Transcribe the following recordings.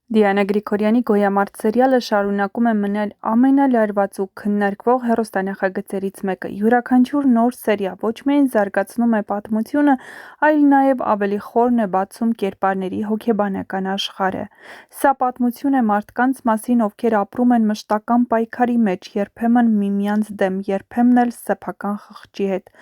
Դիանա Գրիգորյանի «Գոյամարտ» սերիալը շարունակում է մնել ամենալարված ու քննարկվող հեռուստանախագծերից մեկը։ Յուրաքանչյուր նոր սերիա ոչ միայն զարգացնում է պատմությունը, այլ նաև ավելի խորն է բացում կերպարների հոգեբանական աշխարհը։ Սա պատմություն է մարդկանց մասին, ովքեր ապրում են մշտական պայքարի մեջ, երբեմն միմյանց դեմ, երբեմն էլ սեփական խղճի հետ։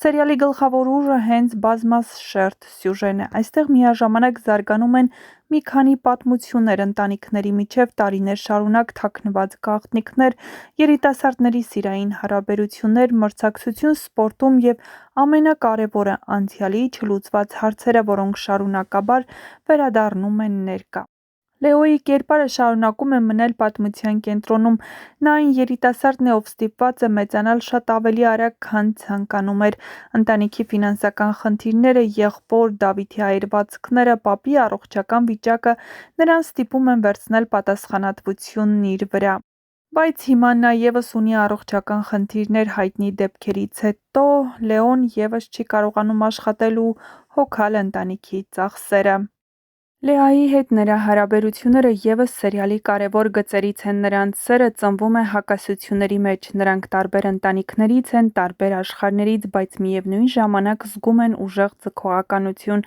Սերիալի գլխավոր ուժը հենց բազմաշերտ սյուժեն է։ Այստեղ միաժամանակ զարգանում են մի քանի պատմություններ, ընտանիքների միջև տարիներ շարունակ թաքնված գաղտնիքներ, երիտասարդների սիրային հարաբերություններ, մրցակցություն սպորտում և ամենակարևորը՝ անցյալի չլուծված հարցերը, որոնք շարունակաբար վերադառնում են ներկա։ Լեոյի կերպարը շարունակում է մնել պատմության կենտրոնում։ Նա այն երիտասարդն է, ով ստիպված է մեծանալ շատ ավելի արագ, քան ցանկանում էր։ Ընտանիքի ֆինանսական խնդիրները, եղբոր Դավիթի այրվածքները, պապի առողջական վիճակը նրան ստիպում են վերցնել պատասխանատվությունն իր վրա։ Բայց հիմա նա ևս ունի առողջական խնդիրներ։ Հայտնի դեպքերից հետո Լեոն ևս չի կարողանում աշխատել ու հոգալ ընտանիքի ծախսերը։ Լեայի հետ նրա հարաբերությունները ևս սերիալի կարևոր գծերից են։ Նրանց սերը ծնվում է հակասությունների մեջ։ Նրանք տարբեր ընտանիքներից են, տարբեր աշխարհներից, բայց միևնույն ժամանակ զգում են ուժեղ ձգողականություն։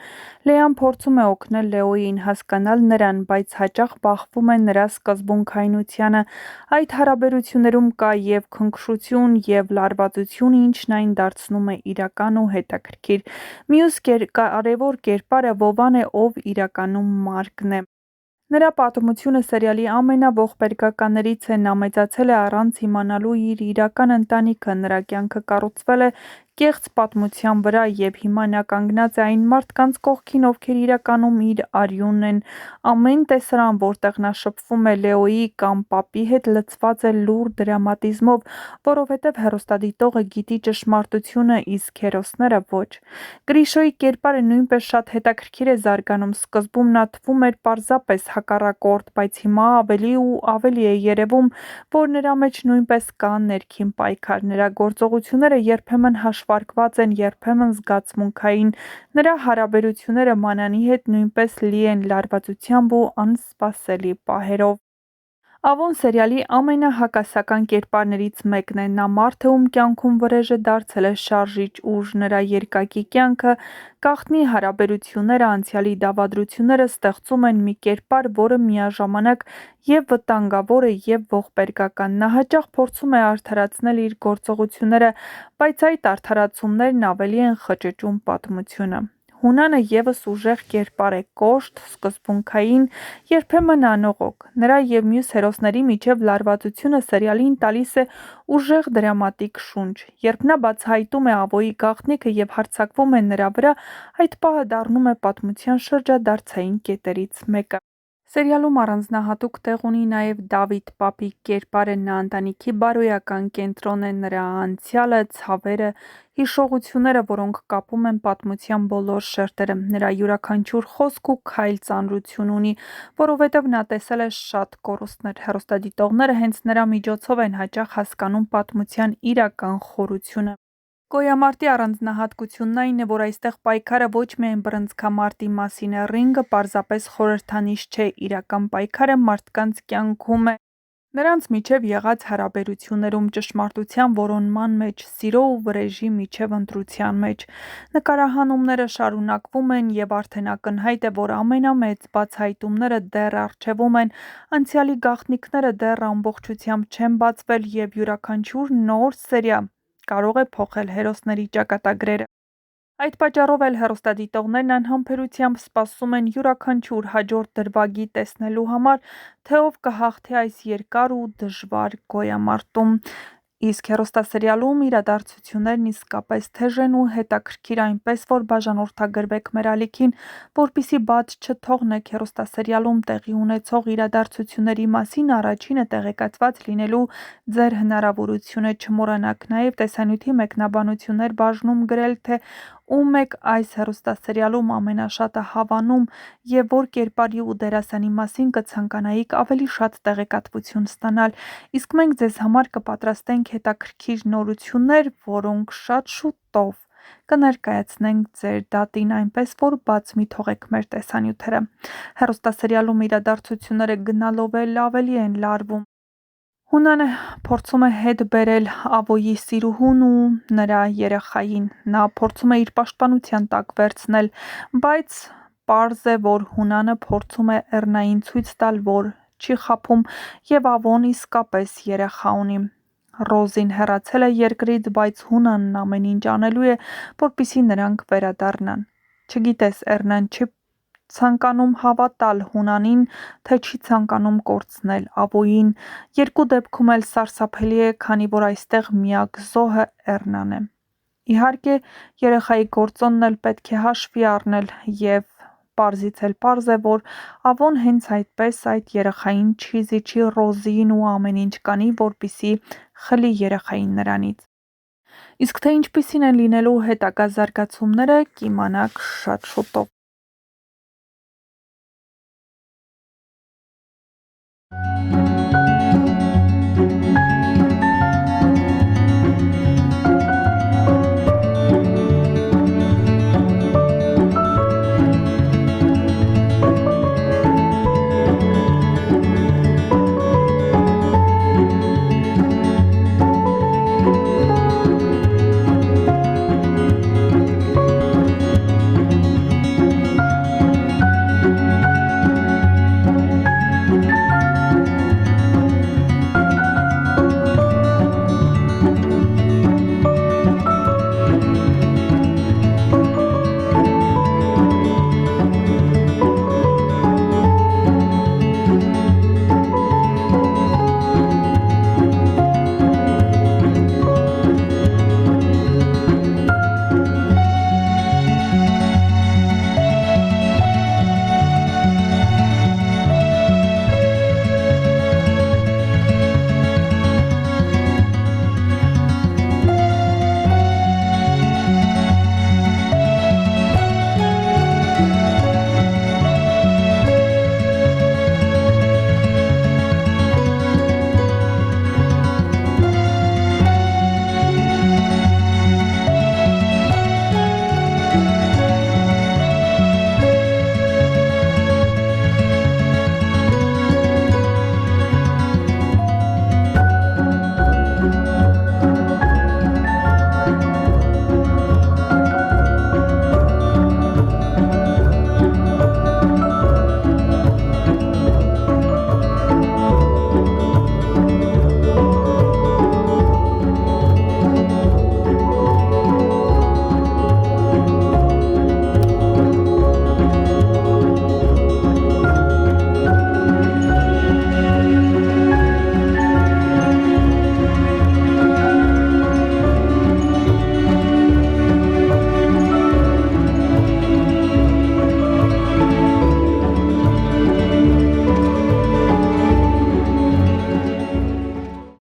Լեան փորձում է օգնել Լեոյին հասկանալ նրան, բայց հաճախ բախվում է նրա սկզբունքայնությանը։ Այդ հարաբերություններում կա և քնքշություն, և լարվածություն, ինչն այն դարձնում է իրական ու հետաքրքիր։ Մյուս կարևոր կերպարը Վովան է, ով իրականում Մարկն է։ Նրա պատմությունը սերիալի ամենաողբերգականներից է։ Նա մեծացել է առանց իմանալու իր իրական ընտանիքը։ Նրա կյանքը կառուցվել է կեղծ պատմության վրա, և հիմա նա կանգնած է այն մարդկանց կողքին, ովքեր իրականում իր արյունն են։ Ամեն տեսարան, որտեղ նա շփվում է Լեոյի կամ պապի հետ, լցված է լուռ դրամատիզմով, որովհետև հեռուստադիտողը գիտի ճշմարտությունը, իսկ հերոսները՝ ոչ։ Գրիշոյի կերպարը նույնպես շատ հետաքրքիր է զարգանում։ Սկզբում նա թվում էր պարզապես հակառակորդ, բայց հիմա ավելի ու ավելի է երևում, որ նրա մեջ նույնպես կա ներքին պայքար։ Նրա գործողությունները երբեմն հաշվարկված են, երբեմն զգացմունքային։ Նրա հարաբերությունները Մանանի հետ նույնպես լի են լարվածությամբ ու անսպասելի պահերով։ Ավոն սերիալի ամենահակասական կերպարներից մեկն է։ Նա մարդ է, ում կյանքում վրեժը դարձել է շարժիչ ուժ։ Նրա երկակի կյանքը, գաղտնի հարաբերությունները, անցյալի դավադրությունները ստեղծում են մի կերպար, որը միաժամանակ և վտանգավոր է, և ողբերգական։ Նա հաճախ փորձում է արդարացնել իր գործողությունները, բայց այդ արդարացումներն ավելի են խճճում պատմությունը։ Հունանը ևս ուժեղ կերպար է, կոշտ, սկզբունքային, երբեմն անողոք։ Նրա և մյուս հերոսների միջև լարվածությունը սերիալին տալիս է ուժեղ դրամատիկ շունչ։ Երբ նա բացահայտում է Ավոյի գաղտնիքը և հարձակվում է նրա վրա, այդ պահը դառնում է պատմության շրջադարձային կետերից մեկը։ Սերիալում առանձնահատուկ տեղ ունի նաև Դավիթ պապի կերպարը։ Նա ընտանիքի բարոյական կենտրոնն է։ Նրա անցյալը, ցավերը, հիշողությունները, որոնք կապում են պատմության բոլոր շերտերը։ Նրա յուրաքանչյուր խոսք ու քայլ ծանրություն ունի, որովհետև նա տեսել է շատ կորուստներ։ Հեռուստադիտողները հենց նրա միջոցով են հաճախ հասկանում պատմության իրական խորությունը։ Գոյամարտի առանձնահատկությունն այն է, որ այստեղ պայքարը ոչ միայն բռնցքամարտի մասին է։ Ռինգը պարզապես խորհրդանիշ չէ, իրական պայքարը մարդկանց կյանքում է, նրանց միջև եղած հարաբերություններում, ճշմարտության որոնման մեջ, սիրո ու վրեժի միջև ընտրության մեջ։ Նկարահանումները շարունակվում են, և արդեն ակնհայտ է, որ ամենամեծ բացահայտումները դեռ առջևում են։ Անցյալի գաղտնիքները դեռ ամբողջությամբ չեն բացվել, և յուրաքանչյուր նոր սերիա կարող է փոխել հերոսների ճակատագրերը։ Այդ պատճառով էլ հեռուստադիտողներն անհամբերությամբ սպասում են յուրաքանչյուր հաջորդ դրվագի տեսնելու համար, թե ով կհաղթի այս երկար ու դժվար գոյամարտում։ Իսկ հեռուստասերիալում իրադարձություններն իսկապես թեժ են ու հետաքրքիր, այնպես որ բաժանորդագրվեք մեր ալիքին, որպեսզի բաց չթողնեք հեռուստասերիալում տեղի ունեցող իրադարձությունների մասին առաջինը տեղեկացված լինելու ձեր հնարավորությունը։ Չմոռանաք նաև տեսանյութի մեկնաբանություններ բաժնում գրել, թե ում եք այս հեռուստասերիալում ամենաշատը հավանում և որ կերպարի ու դերասանի մասին կցանկանայիք ավելի շատ տեղեկատվություն ստանալ։ Իսկ մենք ձեզ համար կպատրաստենք հետաքրքիր նորություններ, որոնք շատ շուտով կներկայացնենք ձեր դատին այնպես, որ բաց մի թողեք մեր տեսանյութերը։ Հեռուստասերիալում իրադարձությունները գնալով էլ ավելի են լարվում։ Հունանը փորձում է հետ բերել Ավոյի սիրուհուն ու նրա երեխային։ Նա փորձում է իր պաշտպանության տակ վերցնել, բայց պարզ է, որ Հունանը փորձում է Էռնային ցույց տալ, որ չի խաբում և Ավոն իսկապես երեխա ունի։ Ռոզին հեռացել է երկրից, բայց Հունանն ամեն ինչ անելու է, որպեսզի նրանք վերադառնան։ Չգիտես Էռնան չի ցանկանում հավատալ Հունանին, թե չի ցանկանում կորցնել Ավոյին։ Երկու դեպքում էլ սարսափելի է, քանի որ այստեղ միակ զոհը Էռնան է։ Իհարկե, երեխայի գործոնն էլ պետք է հաշվի առնել, և պարզից էլ պարզ է, որ Ավոն հենց այդպես այդ երեխային չի զիջի Ռոզին ու ամեն ինչ կանի, որպեսզի խլի երեխային նրանից։ Իսկ թե ինչպիսին են լինելու հետագա զարգացումները, կիմանաք շատ շուտով։